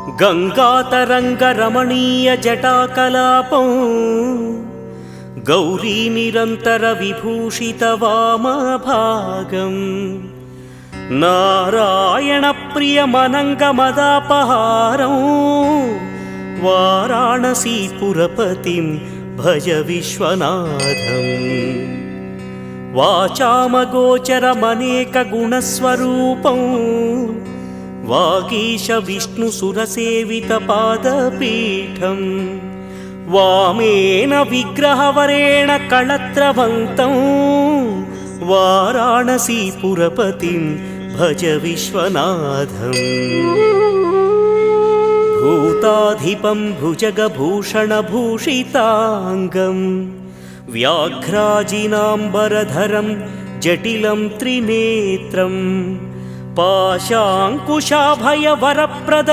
गङ्गातरङ्गरमणीयजटाकलापं गौरीनिरन्तरविभूषितवामभागम् नारायणप्रियमनङ्गमदापहारं वाराणसीपुरपतिं भज विश्वनाथम्। वाचामगोचरमनेकगुणस्वरूपं वागीशविष्णुसुरसेवितपादपीठं वामेन विग्रहवरेण कळत्रवन्तं वाराणसीपुरपतिं भज विश्वनाथम्। भूताधिपं भुजगभूषणभूषिताङ्गं व्याघ्राजिनाम्बरधरं जटिलं त्रिनेत्रं पाशाङ्कुशाभयवरप्रद